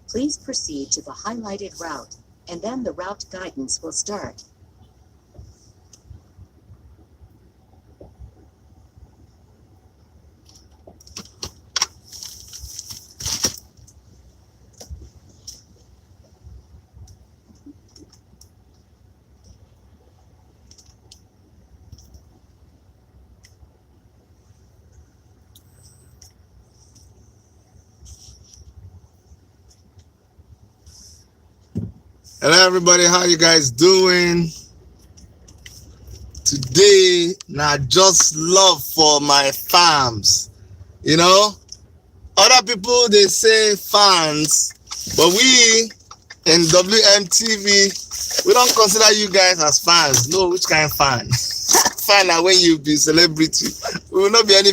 Please proceed to the highlighted route, and then the route guidance will start. Hello everybody, how you guys doing? Today, now just love for my fans. You know, other people they say fans, but we in WMTV, we don't consider you guys as fans. No, which kind of fan? Fan are when you be celebrity. We will not be any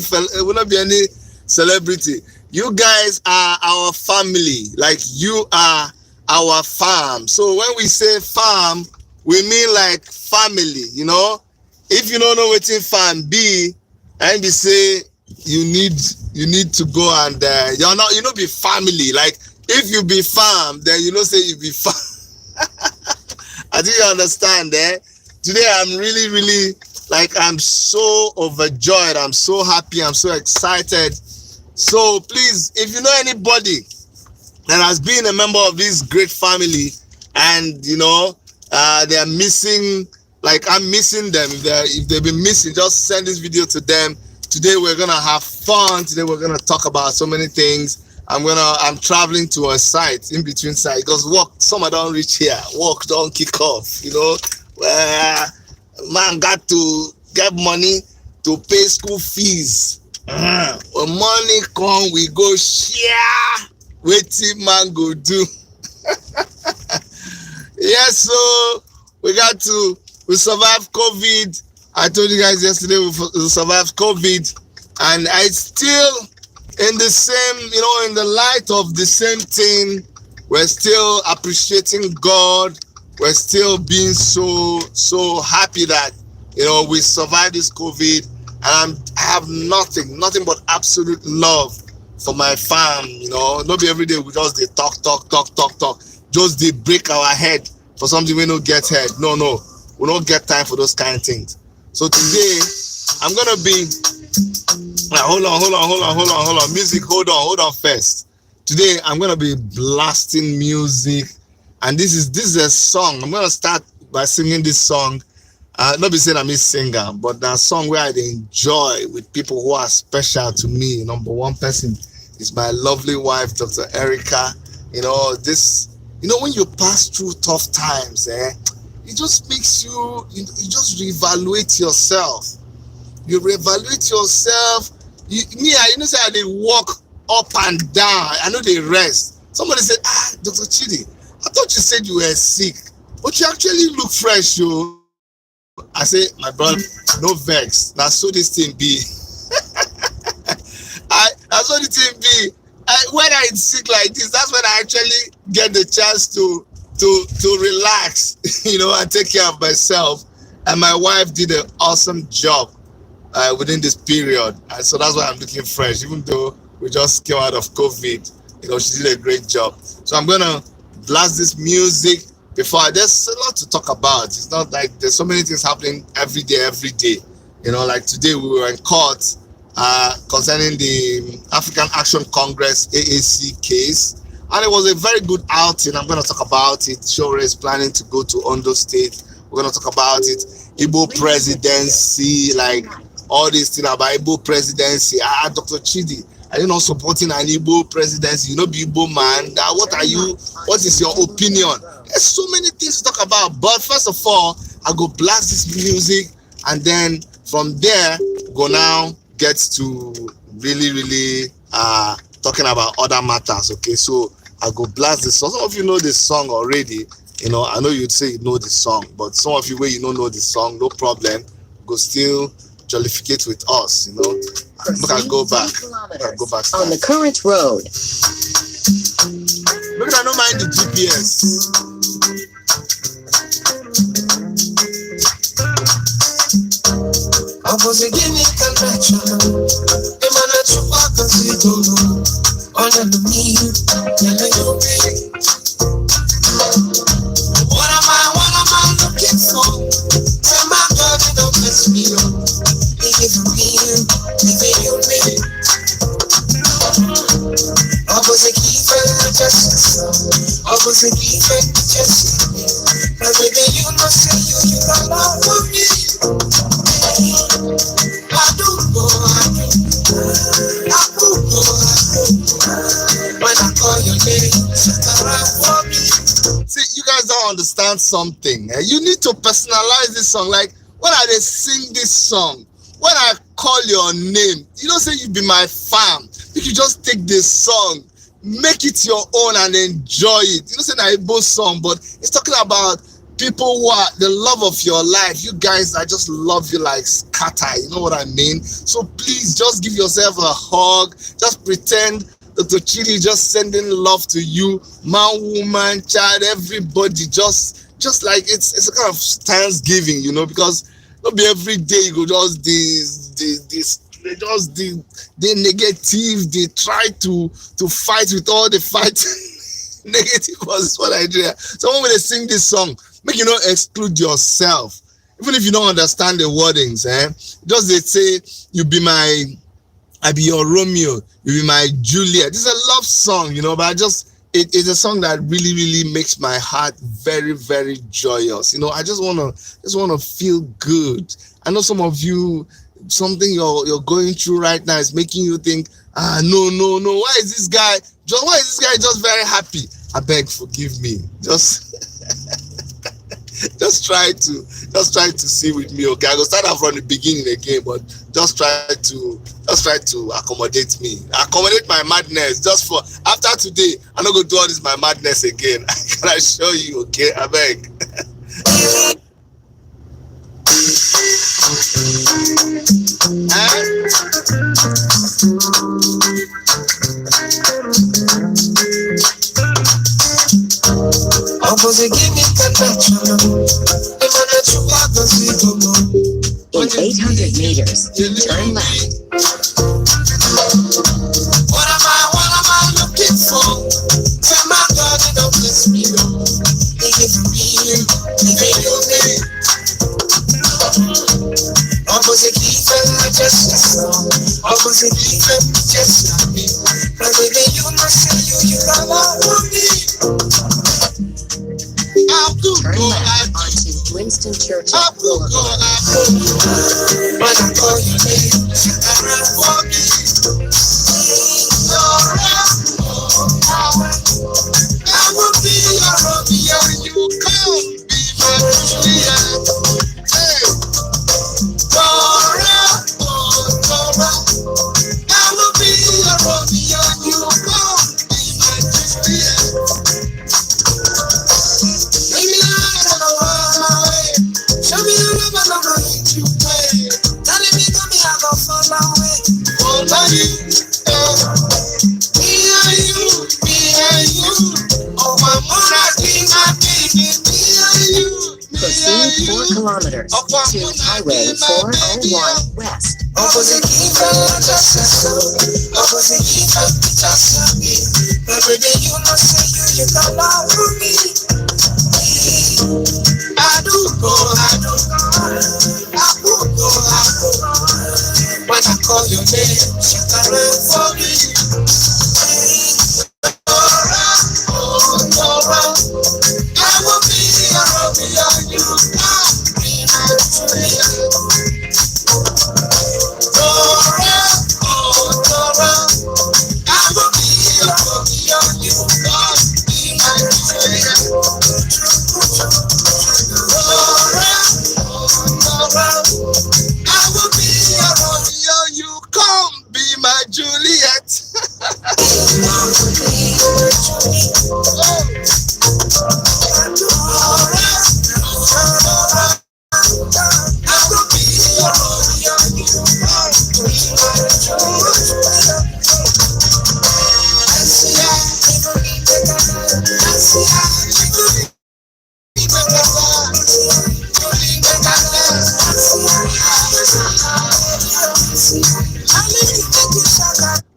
celebrity. You guys are our family. Like you are our farm. So when we say farm, we mean like family, you know. If you don't know what in farm be, and they say you need to go and you know be family. Like if you be farm, then you know say you be farm. I think you understand eh? Today I'm really like I'm so overjoyed, I'm so happy, I'm so excited. So please, if you know anybody that has been a member of this great family and you know they are missing, like I'm missing them, if they've been missing, just send this video to them. Today we're gonna have fun. Today we're gonna talk about so many things. I'm traveling to a site, in between site, because work, summer don't reach here, work don't kick off, you know. Man got to get money to pay school fees. When money come, we go share. Wetin man go do? Yes, so we survived COVID. I told you guys yesterday we survived COVID, and I still in the same, you know, in the light of the same thing, we're still appreciating God. We're still being so happy that, you know, we survived this COVID, and I have nothing but absolute love for my fam. You know, not be every day we just they talk, just they break our head for something we don't get head. No, we don't get time for those kind of things. So today I'm gonna be hold on, music, hold on first. Today I'm gonna be blasting music, and this is a song. I'm gonna start by singing this song. Not be saying I'm a singer, but that song where I enjoy with people who are special to me. Number one person is my lovely wife, Dr. Erica. You know, when you pass through tough times, it just makes you just reevaluate yourself. You reevaluate yourself. You know, say they walk up and down. I know they rest. Somebody said, Dr. Chidi, I thought you said you were sick, but you actually look fresh, yo. I say, my brother, no vex. That's so this thing be. That's what the thing be. When I'm sick like this, that's when I actually get the chance to relax, you know, and take care of myself. And my wife did an awesome job within this period, and so that's why I'm looking fresh. Even though we just came out of COVID, you know, she did a great job. So I'm gonna blast this music. There's a lot to talk about. It's not like there's so many things happening every day. You know, like today we were in court concerning the African Action Congress AAC case, and it was a very good outing. I'm going to talk about it. Shore is planning to go to Ondo State. We're going to talk about it. Igbo Presidency, like all these things about Igbo Presidency. Dr. Chidi, are you not supporting an Igbo Presidency? You know, be Igbo man. What is your opinion? There's so many things to talk about. But first of all, I go blast this music, and then from there, go now get to really talking about other matters. Okay, so I go blast this song. Some of you know this song already. You know, I know you'd say you know the song, but some of you where you don't know the song, no problem. Go still jollificate with us. You know, look, I go back. On the current road. Look, I don't mind the GPS. I was a guinea connection. the me, what am I looking for? Tell my God you don't bless me, oh. Give me, give you me. Opposite keeper, just opposite keeper, just but baby, you know, say you don't love me. I don't know, when I call your name, shut around for me. See, you guys don't understand something. You need to personalize this song. Like, when I they sing this song, when I call your name, you don't say you be my fam. You can just take this song, make it your own and enjoy it. You don't say that Igbo song, but it's talking about people who are the love of your life. You guys, I just love you like scatter. You know what I mean? So please just give yourself a hug. Just pretend that the Chili just sending love to you, man, woman, child, everybody. Just like it's a kind of Thanksgiving, you know, because not be every day you go just this they just they negative, they try to fight with all the fight negative was what I do. So when they sing this song, make you not exclude yourself. Even if you don't understand the wordings, just they say I be your Romeo, you be my Juliet. This is a love song, you know, but it's a song that really, really makes my heart very, very joyous. You know, I just wanna feel good. I know some of you, something you're going through right now is making you think, no. Why is this guy just very happy? I beg, forgive me. Just try to see with me, okay? I go start off from the beginning again, but just try to accommodate me. Accommodate my madness. Just for after today, I'm not gonna do all this my madness again. Can I show you, okay? I beg. In 800 meters, turn left. What am I looking for? Tell my God you don't bless me, no. He gives me, opposite keeper, just opposite keeper, just like me. But baby, you must say you don't love me. Turn left onto Winston Churchill Boulevard. When I call your name, around for me. I will be your Romeo, you come be my Juliet. Hey, Dora, I will be your Romeo, you come be my Juliet. Show me your love and I'm gonna let you play. Telling me come here, I go follow away. Follow you, me and you. Oh, my mother, my baby, me and you. Proceed 4 kilometers to Highway 401 West. Opposite keeper, just opposite keeper, just me. But baby, you must say you don't love me. I do go. When I call your name, shut around for me. Dora, I will be your Romeo, you can be my Juliet. Dora, I will be your Romeo, you can be my Juliet. I will be your Romeo, you come be my Juliet.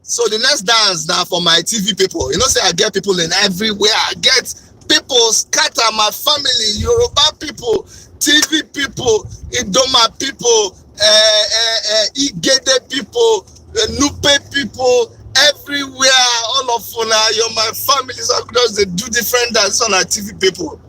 So the next dance now for my TV people. You know, say I get people in everywhere. I get people scatter my family, Yoruba people, TV people, Idoma people, Igede people, Nupe people, everywhere. All of una, you're my family. So because they do different dance on our TV people.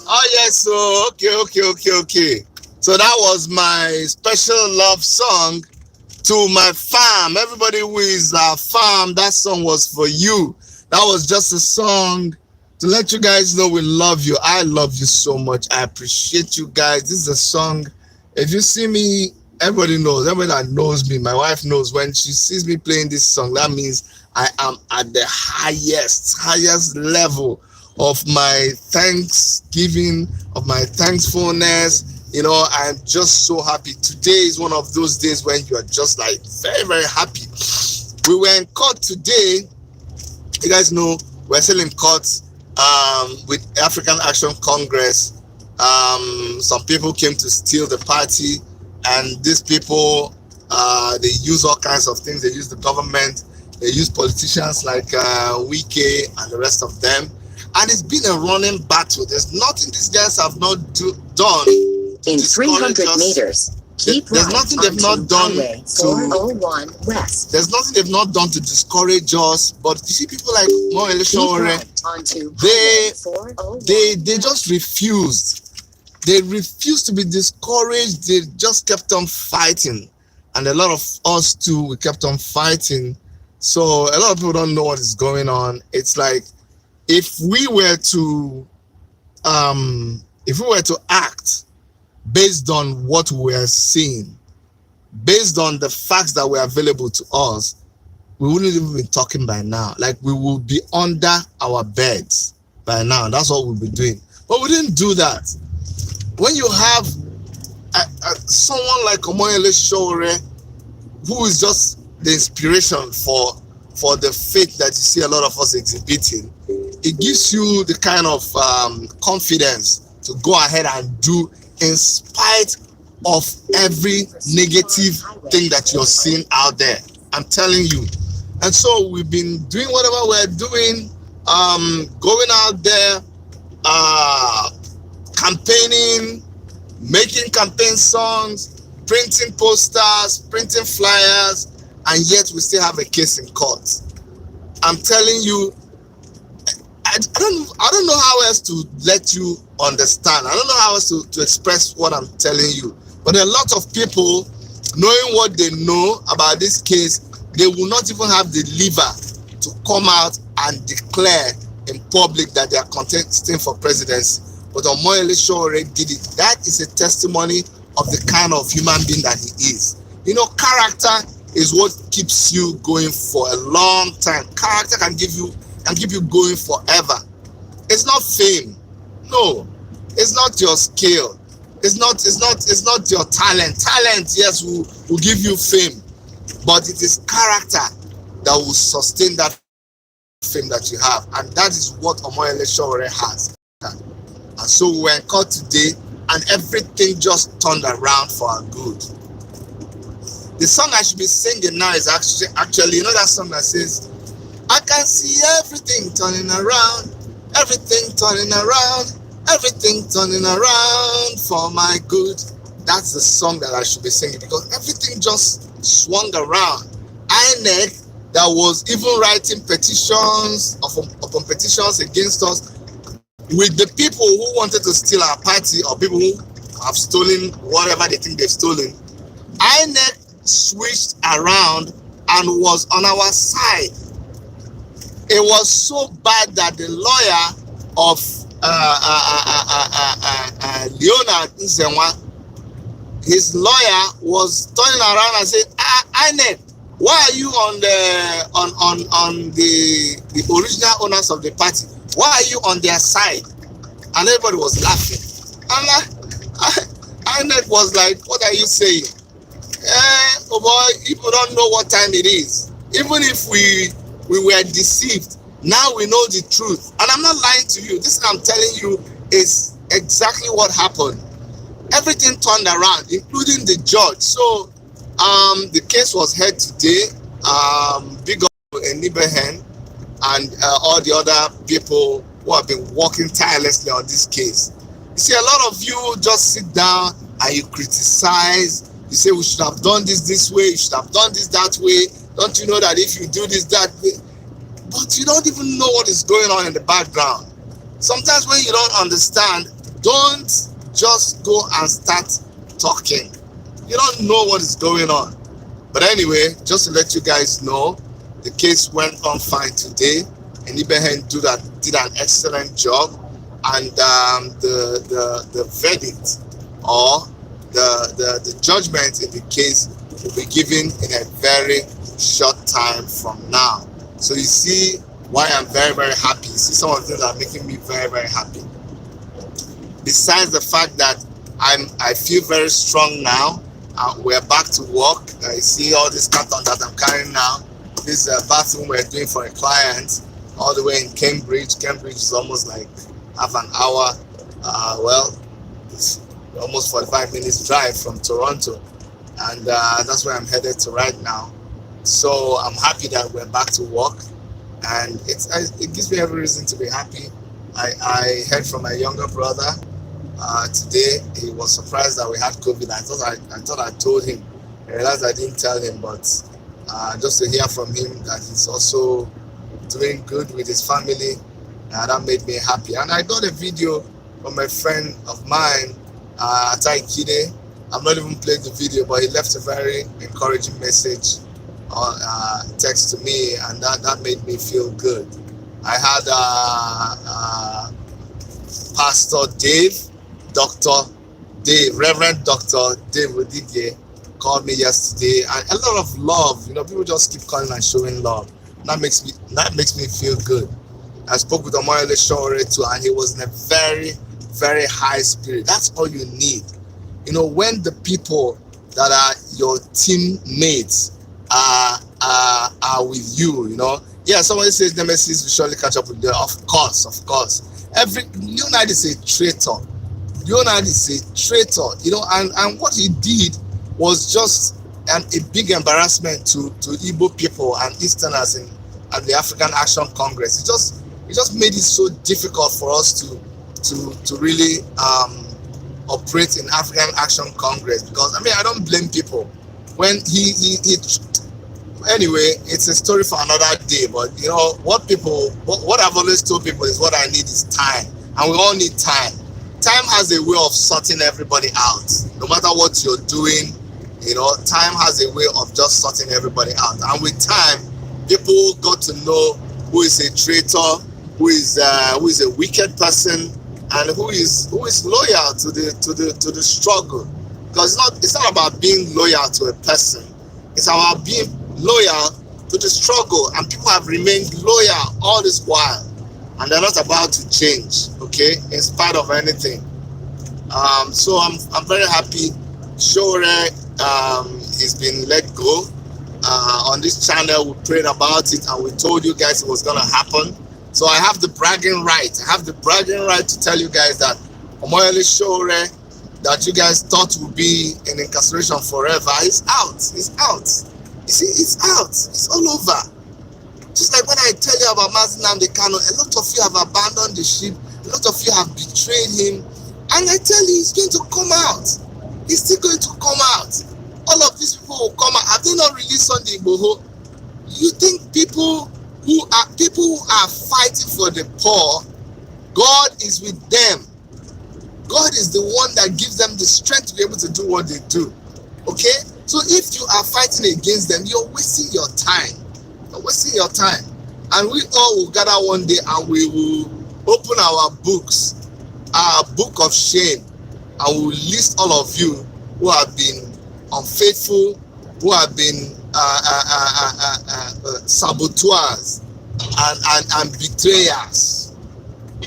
Oh yes, so okay. So that was my special love song to my fam. Everybody who is fam, that song was for you. That was just a song to let you guys know we love you. I love you so much. I appreciate you guys. This is a song. If you see me, everybody knows. Everybody that knows me, my wife knows when she sees me playing this song, that means I am at the highest level of my thanksgiving, of my thankfulness. You know, I'm just so happy. Today is one of those days when you are just like very, very happy. We were in court today. You guys know we're still in court with African Action Congress. Some people came to steal the party, and these people, they use all kinds of things. They use the government. They use politicians like Wike and the rest of them. And it's been a running battle. There's nothing these guys have not done. In 300 meters, keep there's right nothing they've not done Highway to 401 West. There's nothing they've not done to discourage us. But you see people like Mo Eleshore, Right onto Highway 401 they just refused. They refused to be discouraged. They just kept on fighting. And a lot of us too, we kept on fighting. So a lot of people don't know what is going on. It's like if we were to act based on what we are seeing, based on the facts that were available to us, we wouldn't even be talking by now. Like we would be under our beds by now. That's what we'll be doing. But we didn't do that. When you have someone like Omoyele Sowore, who is just the inspiration for the faith that you see a lot of us exhibiting, it gives you the kind of confidence to go ahead and do in spite of every negative thing that you're seeing out there. I'm telling you. And so we've been doing whatever we're doing, going out there, campaigning, making campaign songs, printing posters, printing flyers, and yet we still have a case in court. I'm telling you, I don't know how else to let you understand. I don't know how else to express what I'm telling you. But a lot of people, knowing what they know about this case, they will not even have the liver to come out and declare in public that they are contesting for presidency. But Omoyele Sowore did it. That is a testimony of the kind of human being that he is. You know, character is what keeps you going for a long time. Character can give you going forever. It's not fame. No, it's not your skill. It's not your talent. Talent, yes, will give you fame, but it is character that will sustain that fame that you have, and that is what Omoyele Sowore has. And so we were in court today, and everything just turned around for our good. The song I should be singing now is actually, you know that song that says, I can see everything turning around, everything turning around, everything turning around for my good. That's the song that I should be singing, because everything just swung around. INEC, that was even writing petitions upon petitions against us, with the people who wanted to steal our party, or people who have stolen whatever they think they've stolen, INEC switched around and was on our side. It was so bad that the lawyer of Leonard Nzenwa, his lawyer was turning around and saying, INEC, Why are you on the original owners of the party? Why are you on their side? And everybody was laughing. And INEC was like, what are you saying? Oh boy, people don't know what time it is. Even if we were deceived, now we know the truth. And I'm not lying to you. This I'm telling you is exactly what happened. Everything turned around, including the judge. So the case was heard today. Big up in Nibehen and all the other people who have been working tirelessly on this case. You see, a lot of you just sit down and you criticize. You say we should have done this way, you should have done this that way. Don't you know that if you do this that way? But you don't even know what is going on in the background. Sometimes when you don't understand, don't just go and start talking. You don't know what is going on. But anyway, just to let you guys know, the case went on fine today, and Ibehen did an excellent job, and the verdict or the judgment in the case will be given in a very short time from now. So you see why I'm very, very happy. You see some of the things that are making me very, very happy. Besides the fact that I feel very strong now. We're back to work. You see all this carton that I'm carrying now. This bathroom we're doing for a client all the way in Cambridge. Cambridge is almost like half an hour. It's almost 45 minutes drive from Toronto. And that's where I'm headed to right now. So I'm happy that we're back to work. And it gives me every reason to be happy. I heard from my younger brother today. He was surprised that we had COVID. I thought I told him. I realized I didn't tell him, but just to hear from him that he's also doing good with his family, that made me happy. And I got a video from a friend of mine, Atai Kide. I'm not even playing the video, but he left a very encouraging message on text to me, and that made me feel good. I had Pastor Dave, Dr. Dave, Reverend Dr. Dave Odigye called me yesterday, and a lot of love. You know, people just keep calling and showing love. That makes me feel good. I spoke with Omoyele Shore too, and he was in a very, very high spirit. That's all you need. You know, when the people that are your teammates are with you, you know. Yeah, somebody says Nemesis will surely catch up with them. Of course. Leonard is a traitor. You know, and what he did was just a big embarrassment to Igbo people and Easterners at the African Action Congress. It just made it so difficult for us to really operate in African Action Congress, because I don't blame people. When anyway, it's a story for another day. But you know what I've always told people is what I need is time, and we all need time. Time has a way of sorting everybody out. No matter what you're doing, you know, time has a way of just sorting everybody out. And with time, people got to know who is a traitor, who is a wicked person, and who is loyal to the struggle. Because it's not about being loyal to a person. It's about being loyal to the struggle, and people have remained loyal all this while, and they're not about to change, okay, in spite of anything. So I'm very happy. Shore has been let go. On this channel, we prayed about it, and we told you guys it was gonna happen. So I have the bragging right. To tell you guys that Omoyele Shore, that you guys thought would be in incarceration forever, is out. You see, it's out. It's all over. Just like when I tell you about Mazi Nnamdi Kanu, a lot of you have abandoned the ship. A lot of you have betrayed him. And I tell you, he's going to come out. He's still going to come out. All of these people will come out. Have they not released Sunday Igboho? You think people who are fighting for the poor, God is with them. God is the one that gives them the strength to be able to do what they do. Okay? So if you are fighting against them, you're wasting your time. And we all will gather one day and we will open our books, our book of shame, and we will list all of you who have been unfaithful, who have been saboteurs and betrayers.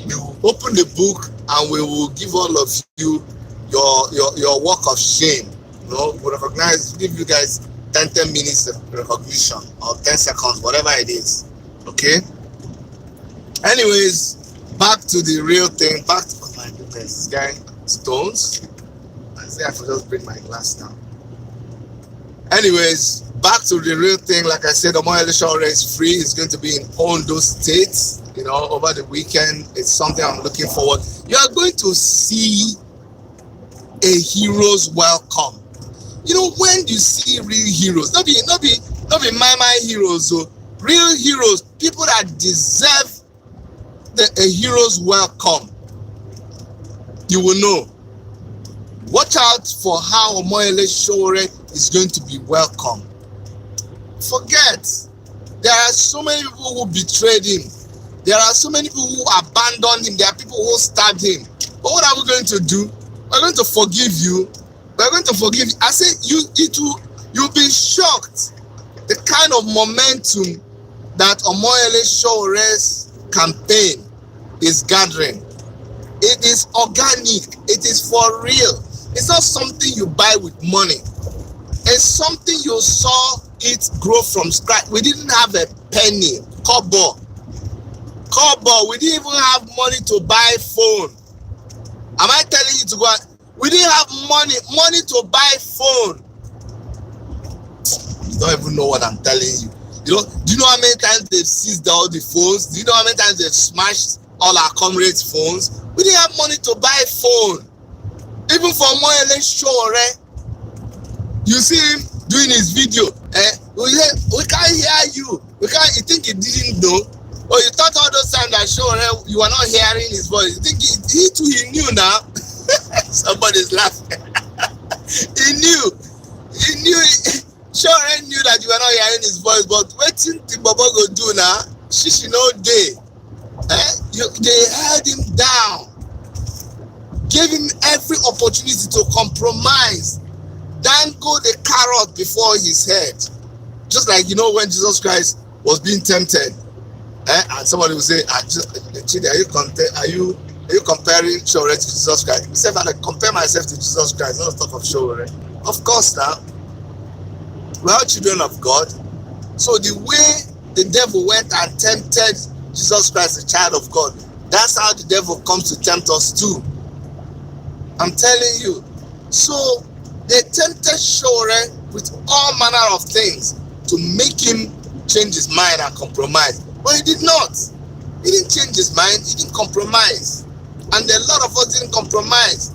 We will open the book and we will give all of you your work of shame. You know, we recognize, give you guys 10 minutes of recognition or 10 seconds, whatever it is. Okay? Anyways, back to the real thing. Back to, oh my goodness, this guy, stones. I say I should just bring my glass down. Anyways, back to the real thing. Like I said, the Omoyele Sowore is free. It's going to be in Ondo State, you know, over the weekend. It's something I'm looking forward. You are going to see a hero's welcome. You know, when you see real heroes, not be my heroes, so real heroes, people that deserve a hero's welcome, you will know. Watch out for how Omoyele Sowore is going to be welcomed. Forget, there are so many people who betrayed him. There are so many people who abandoned him. There are people who stabbed him. But what are we going to do? We're going to forgive you. We're going to forgive you. I say you'll be shocked the kind of momentum that Omoyele Sowore's campaign is gathering. It is organic. It is for real. It's not something you buy with money. It's something you saw it grow from scratch. We didn't have a penny, kobo. We didn't even have money to buy phone. Am I telling you to go out? We didn't have money to buy phone. You don't even know what I'm telling you. You know, do you know how many times they've seized all the phones? Do you know how many times they've smashed all our comrades' phones? We didn't have money to buy phone. Even for Omoyele Sowore, you see him doing his video. We can't hear you. We can't. You think he didn't know? Or you thought all those times that Sowore, you were not hearing his voice. You think he knew now? Somebody's laughing. He knew. Sowore knew that you were not hearing his voice, but waiting till Bobo go do now. She no day. They held him down. Gave him every opportunity to compromise. Dangle the carrot before his head. Just like, you know, when Jesus Christ was being tempted, and somebody will say, Chidi, are you comparing Sowore to Jesus Christ? He said, I compare myself to Jesus Christ, not talk of Sowore. Of course now. We're all children of God. So the way the devil went and tempted Jesus Christ, the child of God, that's how the devil comes to tempt us too. I'm telling you. So they tempted Sowore with all manner of things to make him change his mind and compromise. But he did not. He didn't change his mind. He didn't compromise. And a lot of us didn't compromise.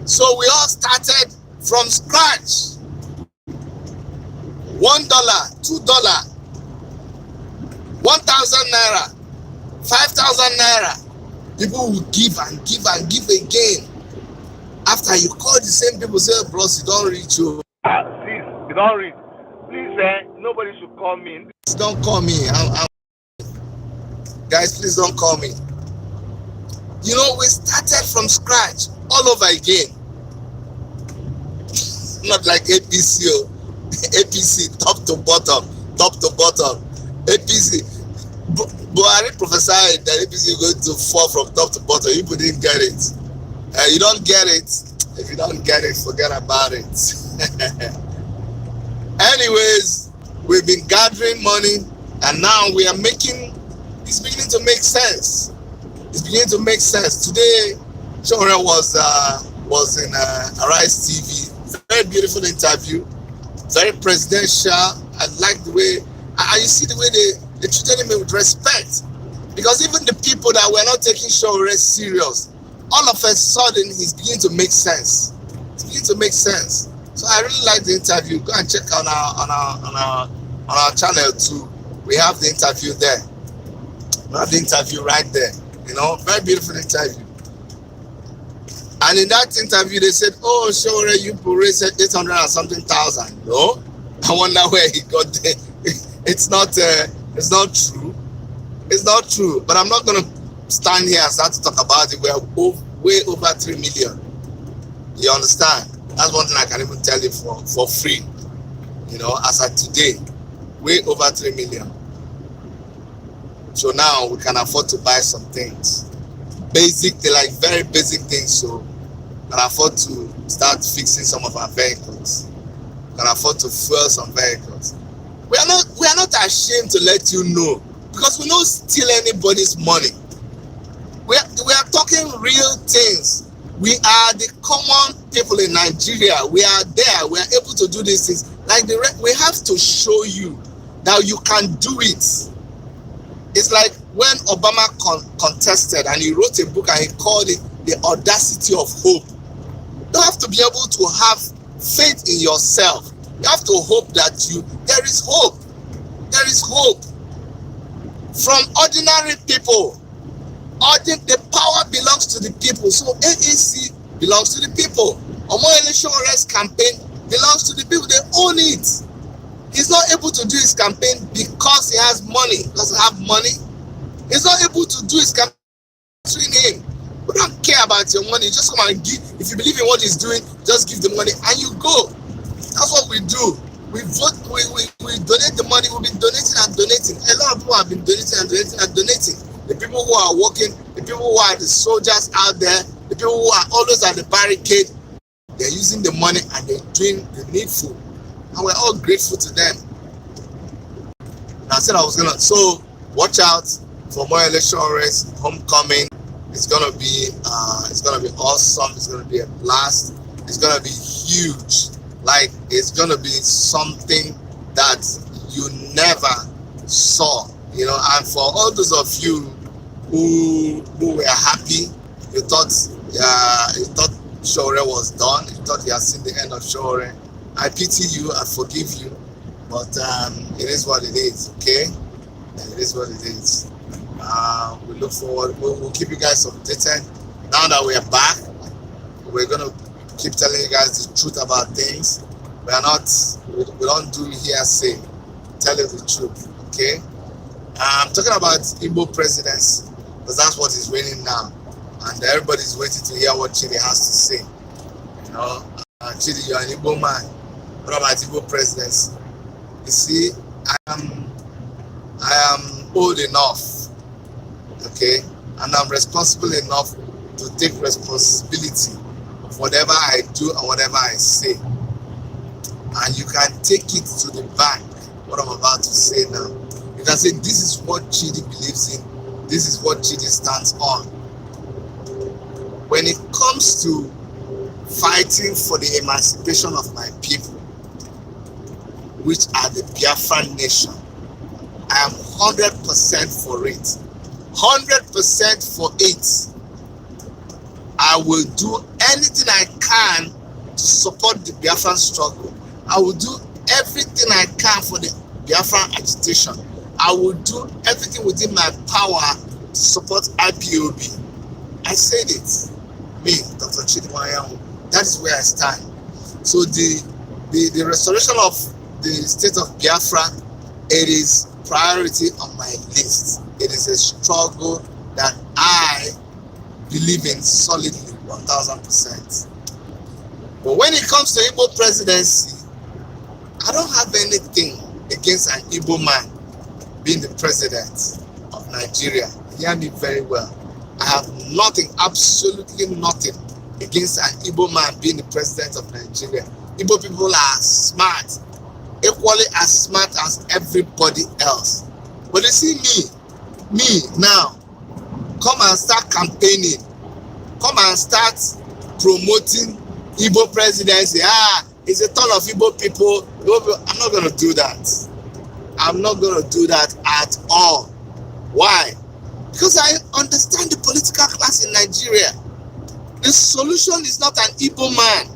So we all started from scratch. $1, $2, 1,000 naira, 5,000 naira. People will give and give and give again. After you call the same people, say, bros, you don't reach you. Please, you don't reach. Please, nobody should call me. Please don't call me. Guys, please don't call me. You know, we started from scratch, all over again. Not like APC, APC, top to bottom. APC. Buhari prophesied that APC is going to fall from top to bottom. People didn't get it. You don't get it. If you don't get it, forget about it. Anyways, we've been gathering money, and now we are it's beginning to make sense. It's beginning to make sense. Today, Sowore was in Arise TV. Very beautiful interview. Very presidential. I like the way, and you see the way they treated him with respect. Because even the people that were not taking Sowore serious, all of a sudden, he's beginning to make sense. It's beginning to make sense. So I really like the interview. Go and check on our channel too. We have the interview there. We have the interview right there. You know, very beautiful interview. And in that interview, they said, "Oh, Sowore, you raised 800 and something thousand." No, I wonder where he got there. It's not true. It's not true. But I'm not gonna stand here and start to talk about it. We're way over 3 million. You understand? That's one thing I can even tell you for free. as at today, way over 3 million. So now we can afford to buy some things. They're like very basic things, so we can afford to start fixing some of our vehicles. We can afford to fuel some vehicles. We are not ashamed to let you know, because we don't steal anybody's money. We are talking real things. We are the common people in Nigeria. We are there. We are able to do these things. We have to show you that you can do it. It's like when Obama contested and he wrote a book and he called it The Audacity of Hope. You have to be able to have faith in yourself. You have to hope that there is hope. There is hope. From ordinary people. The power belongs to the people. So AAC belongs to the people. Omo Election Rest campaign belongs to the people. They own it. He's not able to do his campaign because he has money. He doesn't have money. He's not able to do his campaign between him. We don't care about your money. Just come and give. If you believe in what he's doing, just give the money and you go. That's what we do. We vote, we donate the money. We've been donating and donating. A lot of people have been donating and donating and donating. The people who are working, the people who are the soldiers out there, the people who are always at the barricade, they're using the money and they're doing the needful. And we're all grateful to them. And I said so watch out for more election race, homecoming. It's gonna be awesome. It's gonna be a blast. It's gonna be huge. Like, it's gonna be something that you never saw. And for all those of you who were happy, you thought Shore was done, you thought you had seen the end of Shore, I pity you, I forgive you, but it is what it is, okay? It is what it is. We look forward, we'll keep you guys updated. Now that we are back, we're gonna keep telling you guys the truth about things. We don't do hearsay, tell you the truth, okay? I'm talking about Igbo Presidency, because that's what is raining now, and everybody's waiting to hear what Chidi has to say. Chidi, you're an Igbo man. What about Igbo Presidency? You see, I am old enough, okay, and I'm responsible enough to take responsibility of whatever I do and whatever I say, and you can take it to the bank. What I'm about to say now. You can say, this is what Chidi believes in. This is what Chidi stands on. When it comes to fighting for the emancipation of my people, which are the Biafran nation, I am 100% for it. 100% for it. I will do anything I can to support the Biafran struggle. I will do everything I can for the Biafran agitation. I will do everything within my power to support IPOB. I said it. Me, Dr. Chidimaya, that is where I stand. So the restoration of the state of Biafra, it is priority on my list. It is a struggle that I believe in solidly, 1000%. But when it comes to Igbo Presidency, I don't have anything against an Igbo man being the president of Nigeria. Hear me very well. I have nothing, absolutely nothing against an Igbo man being the president of Nigeria. Igbo people are smart, equally as smart as everybody else. But you see me now, come and start campaigning, come and start promoting Igbo presidency. It's a ton of Igbo people. I'm not going to do that. I'm not going to do that at all. Why? Because I understand the political class in Nigeria. The solution is not an Igbo man.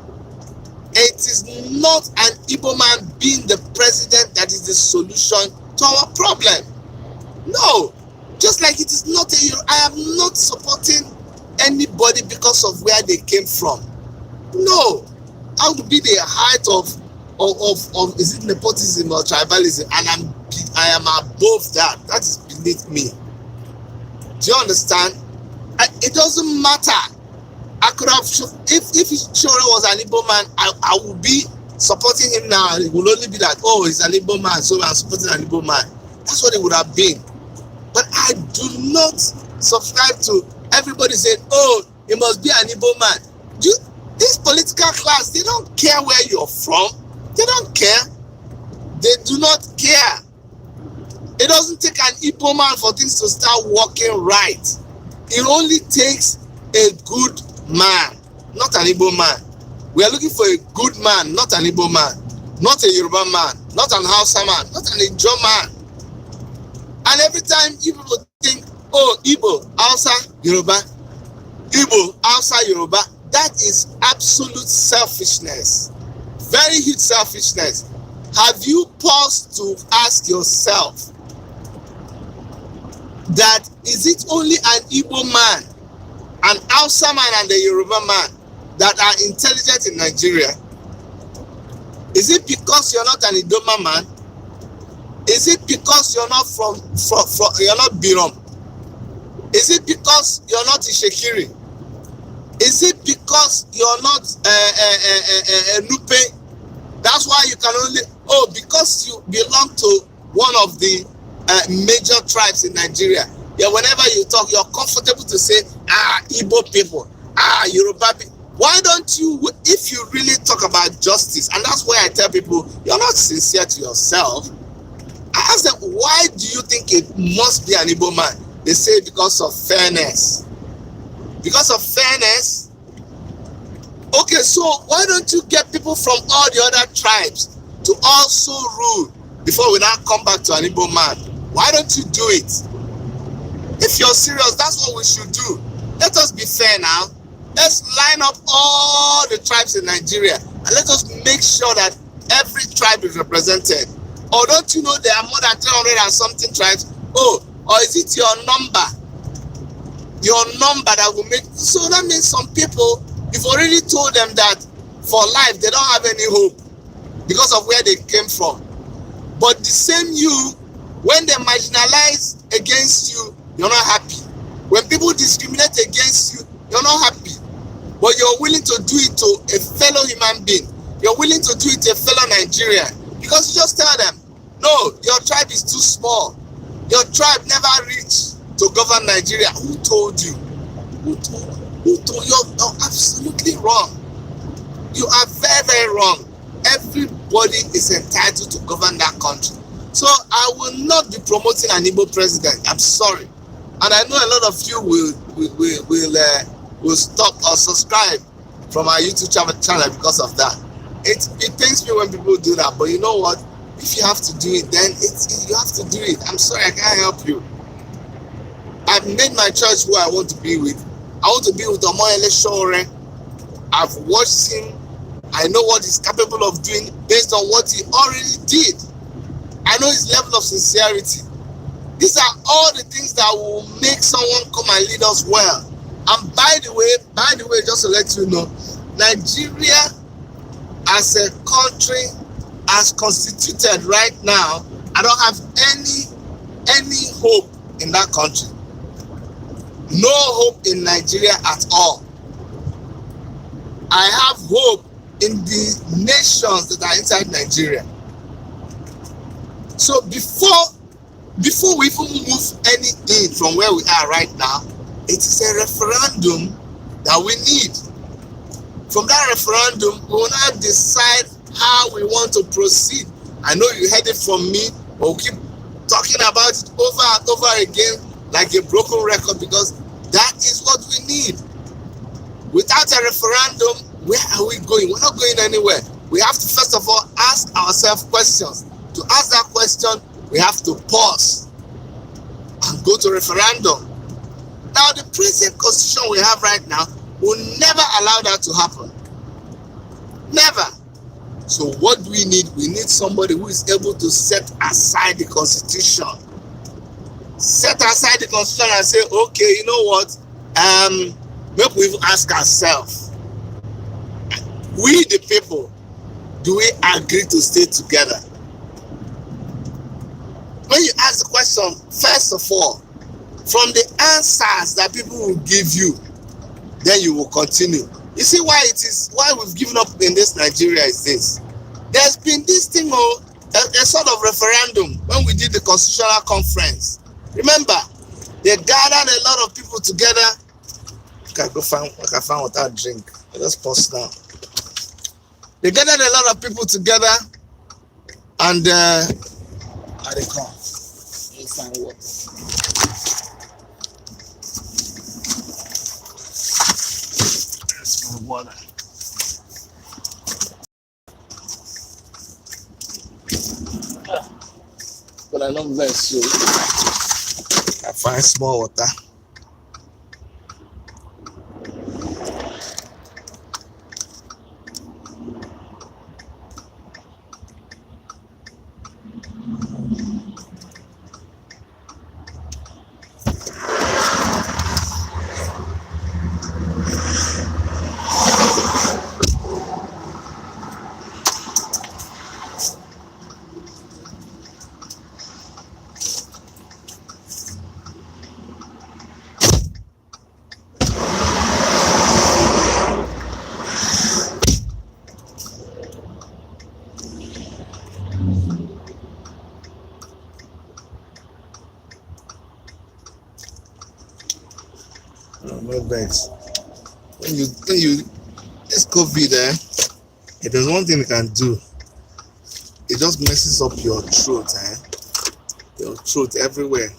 It is not an Igbo man being the president that is the solution to our problem. No. Just like it is not I am not supporting anybody because of where they came from. No. That would be the height of is it nepotism or tribalism, and I am above that. That is beneath me. Do you understand? It doesn't matter. I could have, if Shore was an Igbo man, I would be supporting him now, it will only be that, oh, he's an Igbo man, so I'm supporting an Igbo man. That's what it would have been. But I do not subscribe to everybody saying, oh, he must be an Igbo man. This political class, they don't care where you're from. They don't care. They do not care. It doesn't take an Igbo man for things to start working right. It only takes a good man, not an Igbo man. We are looking for a good man, not an Igbo man, not a Yoruba man, not an Hausa man, not an Ijaw man. And every time you people think, oh, Igbo, Hausa, Yoruba, Igbo, Hausa, Yoruba, that is absolute selfishness. Very huge selfishness. Have you paused to ask yourself that is it only an Igbo man, an Hausa man and a Yoruba man that are intelligent in Nigeria? Is it because you're not an Idoma man? Is it because you're not you're not Birom? Is it because you're not Ishekiri? Is it because you're not Nupe? That's why you can only, because you belong to one of the major tribes in Nigeria. Yeah, whenever you talk, you're comfortable to say, Igbo people, Yoruba people. Why don't you, if you really talk about justice, and that's why I tell people, you're not sincere to yourself, I ask them, why do you think it must be an Igbo man? They say because of fairness. Because of fairness? Okay, so why don't you get people from all the other tribes to also rule before we now come back to an Igbo man? Why don't you do it? If you're serious, that's what we should do. Let us be fair now. Let's line up all the tribes in Nigeria and let us make sure that every tribe is represented. Or don't you know there are more than 300 and something tribes? Oh, or is it your number? Your number that will make... So that means some people, you've already told them that for life they don't have any hope because of where they came from. But the same you, when they marginalize against you, you're not happy. When people discriminate against you, you're not happy. But you're willing to do it to a fellow human being. You're willing to do it to a fellow Nigerian. Because you just tell them, no, your tribe is too small. Your tribe never reached to govern Nigeria. Who told you? Who told you? Who told you? You're absolutely wrong. You are very, very wrong. Everybody is entitled to govern that country. So I will not be promoting an Igbo president. I'm sorry. And I know a lot of you will stop or subscribe from our YouTube channel because of that. It pains me when people do that, but you know what? If you have to do it, then you have to do it. I'm sorry, I can't help you. I've made my choice who I want to be with. I want to be with Omoyele Sowore. I've watched him. I know what he's capable of doing based on what he already did. I know his level of sincerity. These are all the things that will make someone come and lead us well. And by the way, just to let you know, Nigeria as a country, as constituted right now, I don't have any hope in that country. No hope in Nigeria at all. I have hope in the nations that are inside Nigeria. So before we even move any in from where we are right now, it is a referendum that we need. From that referendum, we will now decide how we want to proceed. I know you heard it from me, but we'll keep talking about it over and over again like a broken record because that is what we need. Without a referendum, where are we going? We're not going anywhere. We have to first of all ask ourselves questions. To ask that question, we have to pause and go to referendum. Now, the present constitution we have right now will never allow that to happen. Never. So what do we need? We need somebody who is able to set aside the constitution. Set aside the constitution and say, okay, you know what? Maybe we even ask ourselves, we the people, do we agree to stay together? When you ask the question, first of all, from the answers that people will give you, then you will continue. You see why we've given up in this Nigeria is this. There's been this thing, a sort of referendum when we did the constitutional conference. Remember, they gathered a lot of people together. I can find what I drink. Just pause now. They gathered a lot of people together, and how they come? Let's find water. Let's find water. But I don't very soon. I find small water. No vex. When you this COVID, if there's one thing you can do, it just messes up your throat, your throat everywhere.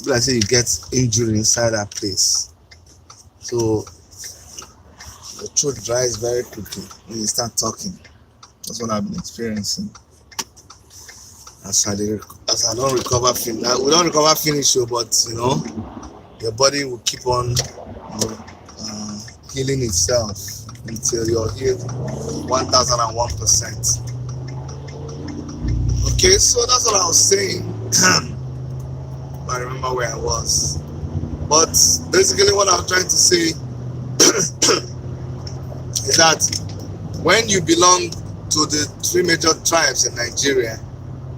But I say you get injury inside that place, so the throat dries very quickly when you start talking. That's what I've been experiencing. As I don't recover, we don't recover finish, but your body will keep on healing itself until you're healed 1001%. Okay, so that's what I was saying. I remember where I was. But basically what I was trying to say is that when you belong to the 3 major tribes in Nigeria,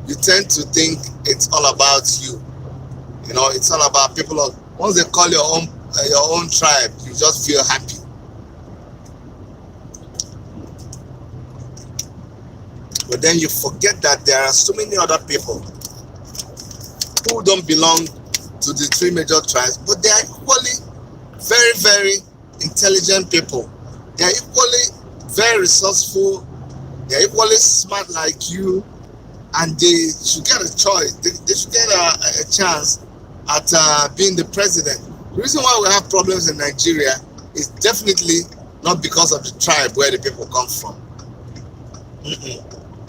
you tend to think it's all about you. It's all about people of, once they call your own tribe, you just feel happy. But then you forget that there are so many other people who don't belong to the 3 major tribes, but they are equally very, very intelligent people. They are equally very resourceful. They are equally smart like you, and they should get a choice. They should get a chance at being the president. The reason why we have problems in Nigeria is definitely not because of the tribe where the people come from.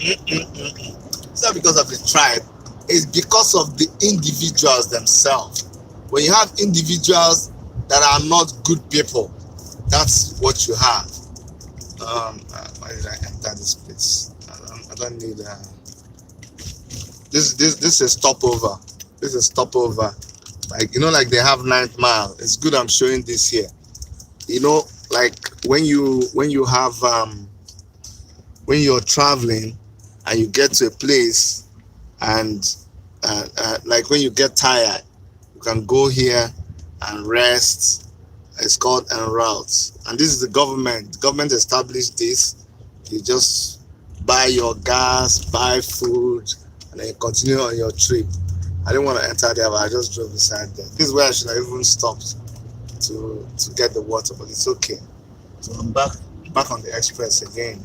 It's not because of the tribe. It's because of the individuals themselves. When you have individuals that are not good people, that's what you have. Why did I enter this place? I don't need this is a stopover. This is a stopover. Like they have 9th Mile. It's good I'm showing this here. Like when you have when you're traveling and you get to a place, and like when you get tired, you can go here and rest. It's called en route, and this is the government. The government established this. You just buy your gas, buy food, and then you continue on your trip. I didn't want to enter there, but I just drove beside there. This is where I should have even stopped to get the water, but it's okay. So I'm back on the express again.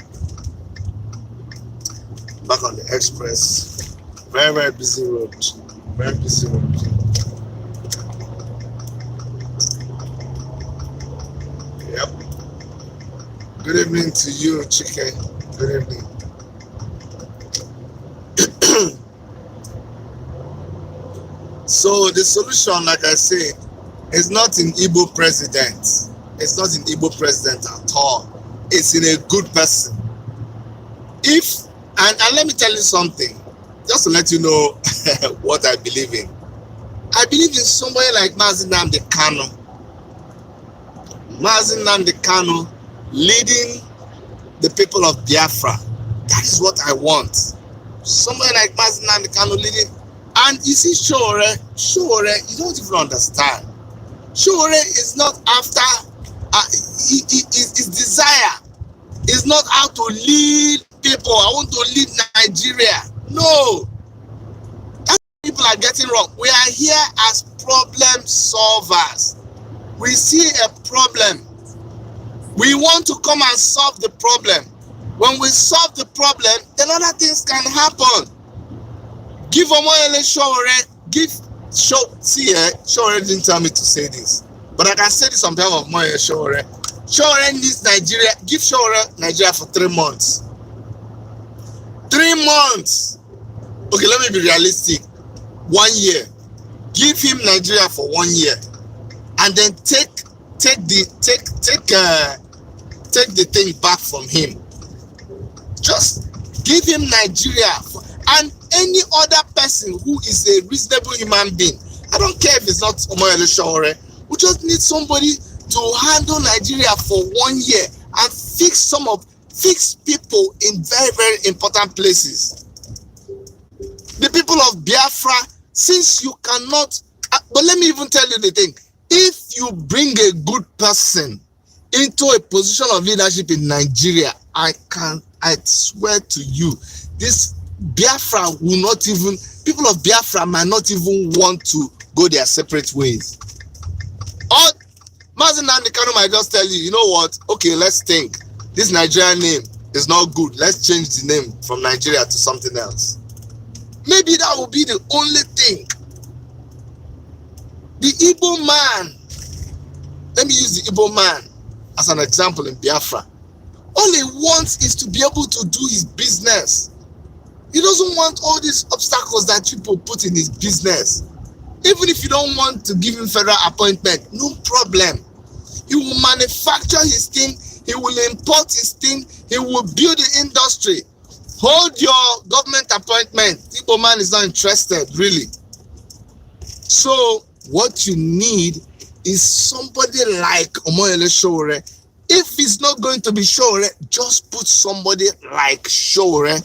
Back on the express. Very, very busy road. Very busy road. Yep. Good evening to you, Chike. Good evening. So the solution, like I say, is not in Igbo president. It's not in Igbo president at all. It's in a good person. And let me tell you something, just to let you know what I believe in. I believe in somebody like Mazi Nnamdi Kanu. Mazi Nnamdi Kanu leading the people of Biafra. That is what I want. Somebody like Mazi Nnamdi Kanu leading. And you see, Shore, you don't even understand. Shore is not after his desire is not how to lead people. I want to lead Nigeria. No. That's what people are getting wrong. We are here as problem solvers. We see a problem. We want to come and solve the problem. When we solve the problem, then other things can happen. Give Omoyele Sowore, Sowore didn't tell me to say this, but I can say this on behalf of Omoyele Sowore. Sowore needs Nigeria. Give Sowore Nigeria for 3 months. 3 months. Okay, let me be realistic. 1 year. Give him Nigeria for 1 year, and then take the thing back from him. Just give him Nigeria and any other person who is a reasonable human being. I don't care if it's not Omoyele Sowore. We just need somebody to handle Nigeria for 1 year and fix people in very, very important places. The people of Biafra, since you cannot, but let me even tell you the thing. If you bring a good person into a position of leadership in Nigeria, I swear to you, this Biafra will not even, people of Biafra might not even want to go their separate ways. Or Mazi Nnamdi Kanu might just tell you, you know what, okay, let's think. This Nigerian name is not good. Let's change the name from Nigeria to something else. Maybe that will be the only thing. The Igbo man, let me use the Igbo man as an example in Biafra. All he wants is to be able to do his business. He doesn't want all these obstacles that people put in his business. Even if you don't want to give him federal appointment, no problem. He will manufacture his thing, he will import his thing, he will build the industry. Hold your government appointment. Igbo man is not interested, really. So what you need is somebody like Omoyele Sowore. If it's not going to be Sowore, just put somebody like Sowore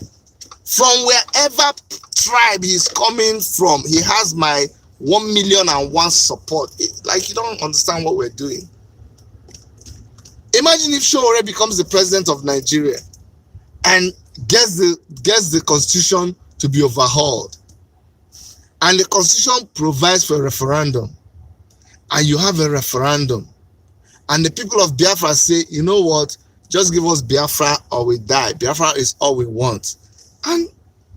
from wherever tribe he's coming from. He has my 1,000,001 support. Like, you don't understand what we're doing. Imagine if Sowore becomes the president of Nigeria and gets the constitution to be overhauled, and the constitution provides for a referendum, and you have a referendum, and the people of Biafra say, you know what, just give us Biafra or we die. Biafra is all we want. And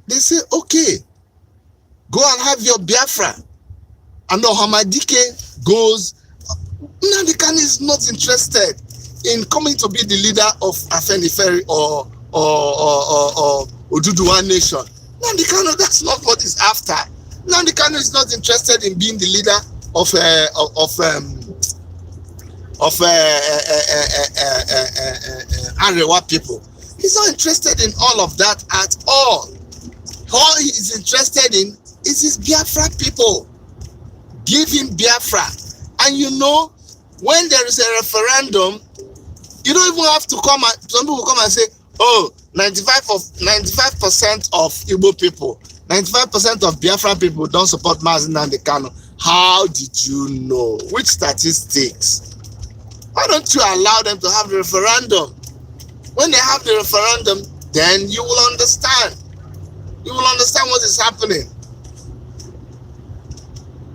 they say, okay, go and have your Biafra. And Ohamadike goes. Nnamdi Kanu is not interested in coming to be the leader of Afenifere or Oduduwa Nation. Nnamdi Kanu, that's not what he's after. Nnamdi Kanu is not interested in being the leader of Arewa people. He's not interested in all of that at all. All he is interested in is his Biafra people. Give him Biafra. And you know, when there is a referendum, you don't even have to come and, some people come and say, oh, 95% of Igbo people, 95% of Biafra people don't support Mazi Nnamdi Kanu. How did you know? Which statistics? Why don't you allow them to have the referendum? When they have the referendum, then you will understand. You will understand what is happening.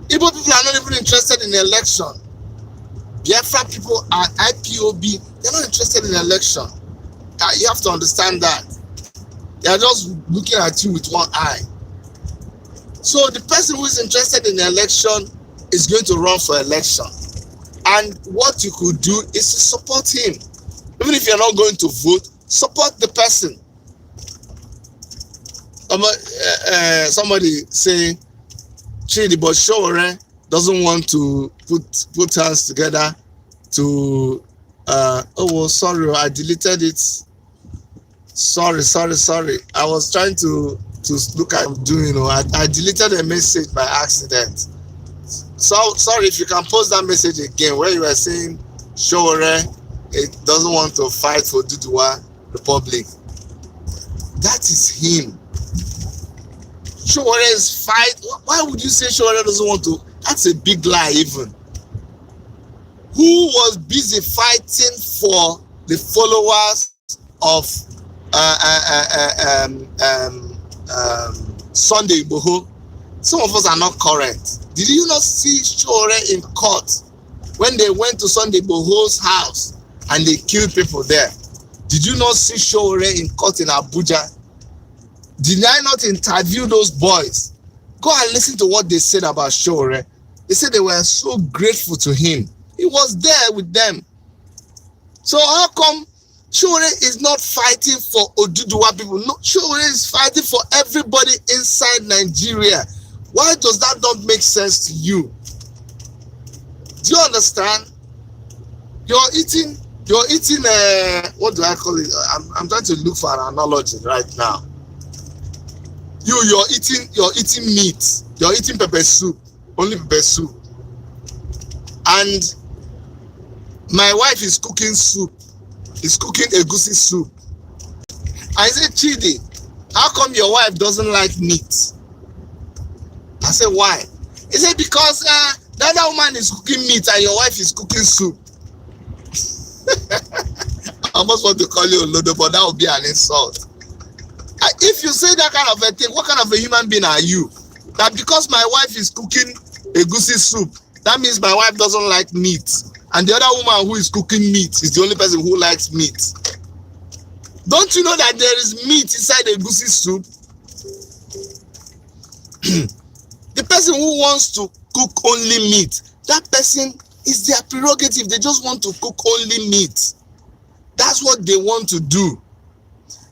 Igbo people are not even interested in the election. Biafra people are IPOB. They're not interested in the election. You have to understand that. They are just looking at you with one eye. So the person who is interested in the election is going to run for election. And what you could do is to support him. Even if you're not going to vote, support the person. Somebody saying, Chidi, but Sowore doesn't want to put hands together to oh, sorry, I deleted it. Sorry. I was trying to look at doing, you know, I deleted a message by accident. So sorry, if you can post that message again where you were saying Sowore it doesn't want to fight for Oduduwa Republic. That is him. Sowore is fight. Why would you say Sowore doesn't want to? That's a big lie even. Who was busy fighting for the followers of Sunday Igbo, some of us are not correct. Did you not see Showore in court when they went to Sunday Igbo's house and they killed people there? Did you not see Showore in court in Abuja? Did I not interview those boys? Go and listen to what they said about Showore. They said they were so grateful to him. He was there with them. So how come Showore is not fighting for Oduduwa people? No, Showore is fighting for everybody inside Nigeria. Why does that not make sense to you? Do you understand? You're eating, what do I call it? I'm trying to look for an analogy right now. You're eating meat. You're eating pepper soup, only pepper soup. And my wife is cooking soup. Is cooking egusi soup. I said, Chidi, how come your wife doesn't like meat? I said, why? He said, because the other woman is cooking meat and your wife is cooking soup. I almost want to call you a lodo, but that would be an insult. If you say that kind of a thing, what kind of a human being are you? That because my wife is cooking egusi soup, that means my wife doesn't like meat. And the other woman who is cooking meat is the only person who likes meat. Don't you know that there is meat inside the egusi soup? The person who wants to cook only meat, that person is their prerogative. They just want to cook only meat. That's what they want to do.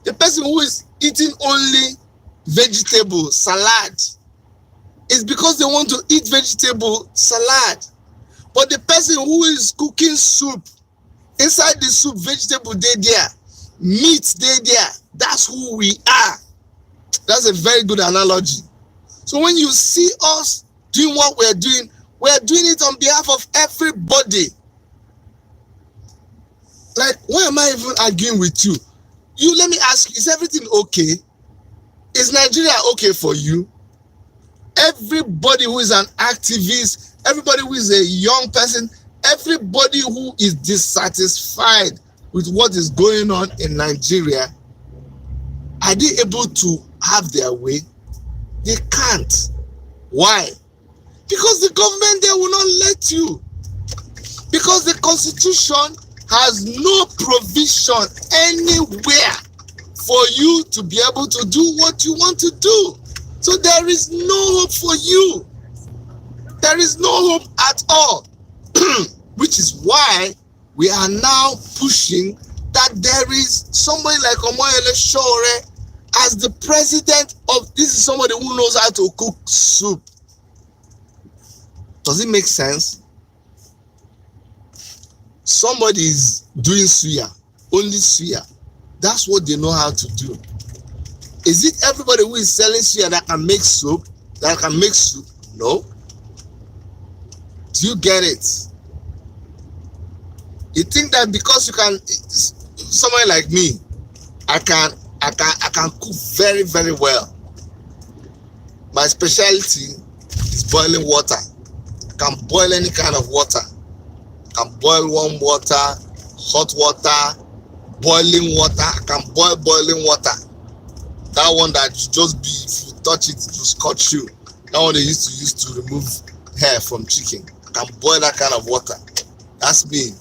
The person who is eating only vegetable salad is because they want to eat vegetable salad. But the person who is cooking soup, inside the soup, vegetable they there, meat they there, that's who we are. That's a very good analogy. So when you see us doing what we're doing it on behalf of everybody. Like, why am I even arguing with you? Let me ask you, is everything okay? Is Nigeria okay for you? Everybody who is an activist, everybody who is a young person, everybody who is dissatisfied with what is going on in Nigeria, are they able to have their way? They can't. Why? Because the government, they will not let you. Because the Constitution has no provision anywhere for you to be able to do what you want to do. So there is no hope for you. There is no hope at all. Which is why we are now pushing that there is somebody like Omoyele Showore as the president of, this is somebody who knows how to cook soup. Does it make sense? Somebody is doing suya, only suya. That's what they know how to do. Is it everybody who is selling suya that can make soup? That can make soup? No. Do you get it? You think that because you can, somebody like me, I can cook very, very well. My specialty is boiling water. I can boil any kind of water. I can boil warm water, hot water, boiling water. I can boil boiling water. That one that you just be, if you touch it, it will scorch you. That one they used to use to remove hair from chicken. I can boil that kind of water. That's me.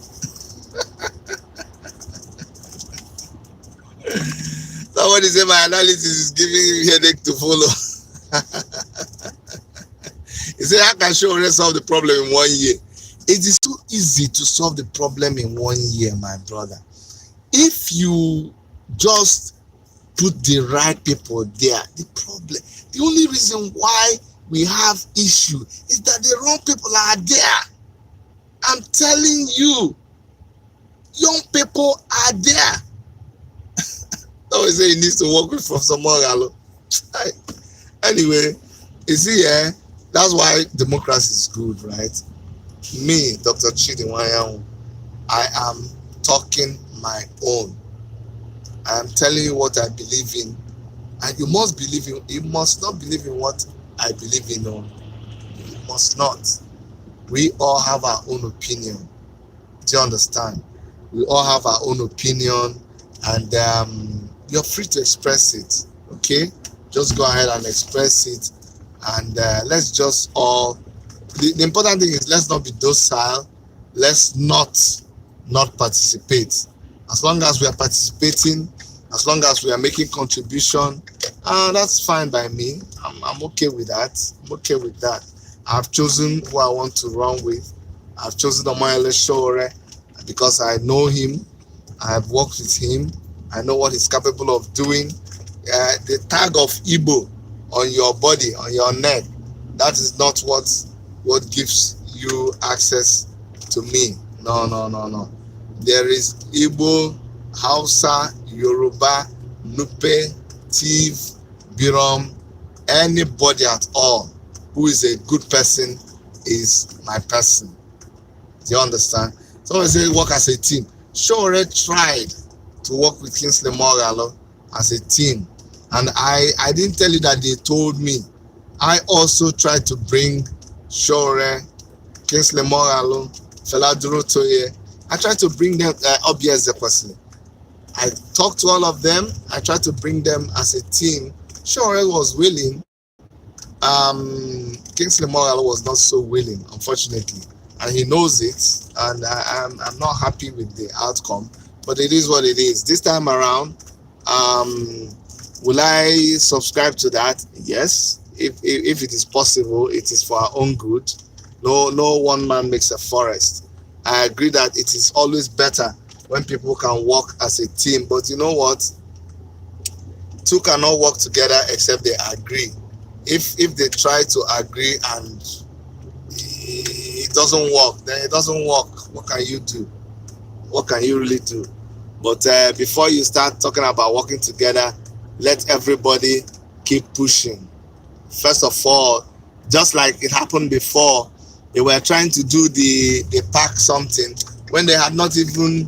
Somebody say my analysis is giving you headache to follow. He said, how can Showore solve the problem in 1 year? It is too easy to solve the problem in 1 year, my brother. If you just put the right people there, the only reason why we have issue is that the wrong people are there. I'm telling you, young people are there. Always say he needs to work with Professor Moralo. Anyway, you see, that's why democracy is good, right? Me, Dr. Chidi Wanyan, I am talking my own. I am telling you what I believe in, and you must believe in. You must not believe in what I believe in. No, you must not. We all have our own opinion. Do you understand? We all have our own opinion, and you're free to express it. Okay, just go ahead and express it, and let's just all. The important thing is let's not be docile. Let's not participate. As long as we are participating, as long as we are making contribution, that's fine by me. I'm okay with that. I'm okay with that. I've chosen who I want to run with. I've chosen Omoyele Sowore because I know him. I have worked with him. I know what he's capable of doing. The tag of Igbo on your body, on your neck, that is not what gives you access to me. No. There is Igbo, Hausa, Yoruba, Nupe, Tiv, Birom, anybody at all who is a good person is my person. Do you understand? So I say work as a team. Sowore tried to work with Kingsley Moghalu as a team, and I didn't tell you that they told me. I also tried to bring Sowore, Kingsley Moghalu, Fela Durotoye. I tried to bring them Obi Ezekwesili. I talked to all of them. I tried to bring them as a team. Sowore was willing. Kingsley Moghalu was not so willing, unfortunately, and he knows it. And I'm not happy with the outcome, but it is what it is. This time around, will I subscribe to that? Yes, if it is possible. It is for our own good. No one man makes a forest. I agree that it is always better when people can work as a team, but you know what? Two cannot work together except they agree. If they try to agree and it doesn't work, then it doesn't work. What can you do? What can you really do? But before you start talking about working together, let everybody keep pushing. First of all, just like it happened before, they were trying to do the pack something when they had not even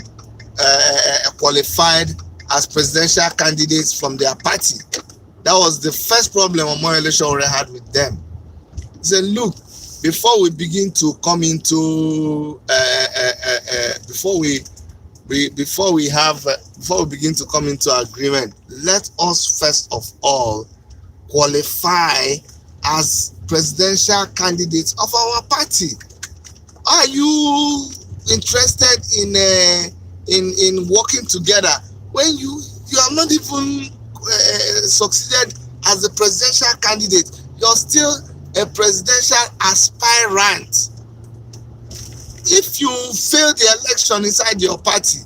qualified as presidential candidates from their party. That was the first problem Omoyele Sowore had with them. He said, look, before we begin to come into before we begin to come into agreement, let us first of all qualify as presidential candidates of our party. Are you interested in working together when you have not even succeeded as a presidential candidate? You're still a presidential aspirant. If you fail the election inside your party,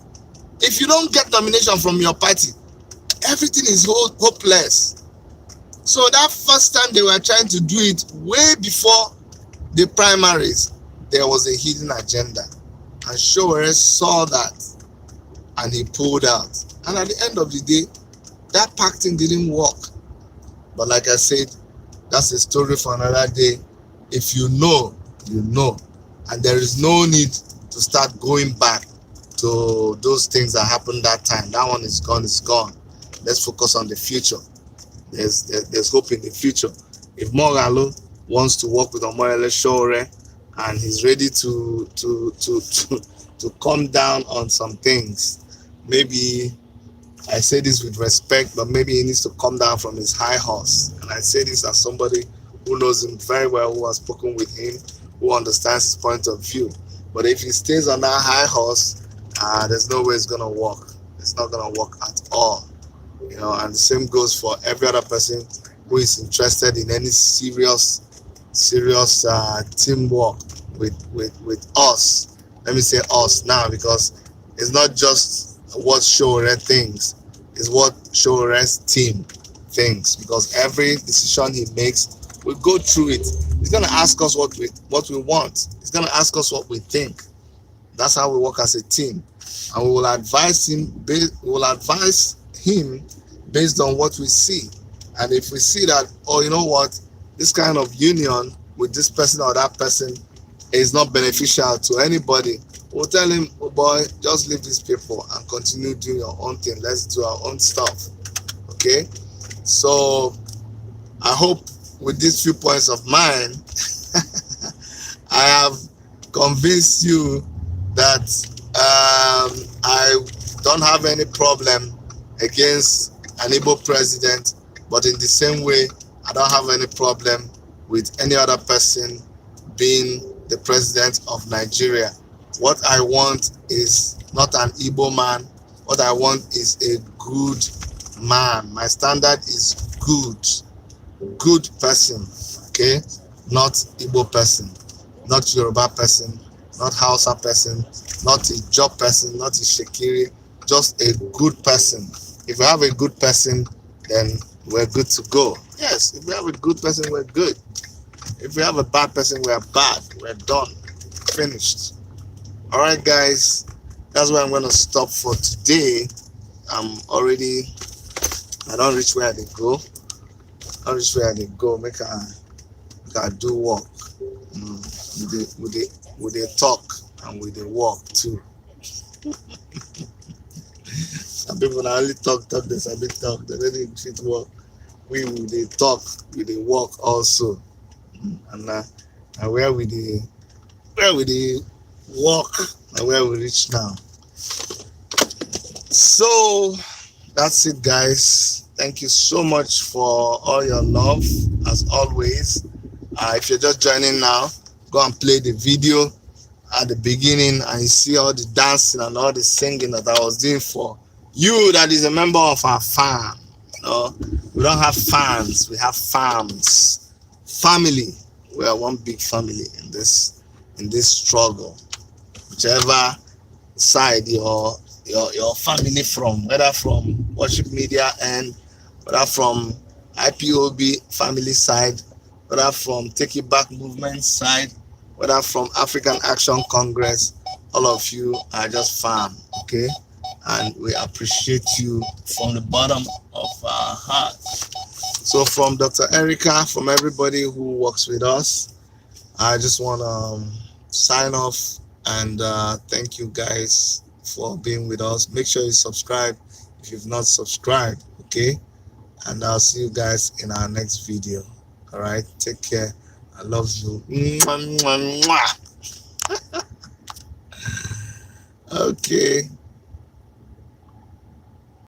if you don't get nomination from your party, everything is hopeless. So that first time they were trying to do it way before the primaries, there was a hidden agenda. And Sowore saw that and he pulled out. And at the end of the day, that pacting didn't work. But like I said, that's a story for another day. If you know, you know. And there is no need to start going back to those things that happened that time. That one is gone, it's gone. Let's focus on the future. There's hope in the future. If Moghalu wants to work with Omoyele Sowore and he's ready to come down on some things, maybe I say this with respect, but maybe he needs to come down from his high horse. And I say this as somebody who knows him very well, who has spoken with him, who understands his point of view. But if he stays on that high horse, there's no way it's gonna work. It's not gonna work at all. You know, and the same goes for every other person who is interested in any serious teamwork with us. Let me say us now, because it's not just what Sowore thinks, it's what Sowore's team thinks. Because every decision he makes, we go through it. He's gonna ask us what we want. He's gonna ask us what we think. That's how we work as a team, and we will advise him. Based on what we see. And if we see that, oh, you know what, this kind of union with this person or that person is not beneficial to anybody, we'll tell him, oh boy, just leave these people and continue doing your own thing. Let's do our own stuff. Okay? So I hope with these few points of mine, I have convinced you that I don't have any problem against an Igbo president, but in the same way, I don't have any problem with any other person being the president of Nigeria. What I want is not an Igbo man. What I want is a good man. My standard is good person, okay? Not Igbo person, not Yoruba person, not Hausa person, not a job person, not a Shekiri, just a good person. If we have a good person, then we're good to go. Yes, if we have a good person, we're good. If we have a bad person, we're bad. We're done. Finished. All right, guys. That's where I'm going to stop for today. I don't reach where they go. Make I do work. With they talk and with they walk too. Some people not only talk, they a bit talk. They don't fit work. We they talk, we they walk also. And where we they walk and where we reach now. So that's it, guys. Thank you so much for all your love, as always. If you're just joining now, go and play the video at the beginning and you see all the dancing and all the singing that I was doing for you that is a member of our farm. We don't have fans, we have farms. Family. We are one big family in this struggle. Whichever side your family from, whether from Worship Media and whether from IPOB family side, whether from Take It Back movement side, whether from African Action Congress, all of you are just fam, okay? And we appreciate you from the bottom of our hearts. So from Dr. Erica, from everybody who works with us, I just want to sign off and thank you guys for being with us. Make sure you subscribe if you've not subscribed, okay? And I'll see you guys in our next video. All right, take care. I love you. Mwah, mwah, mwah. Okay.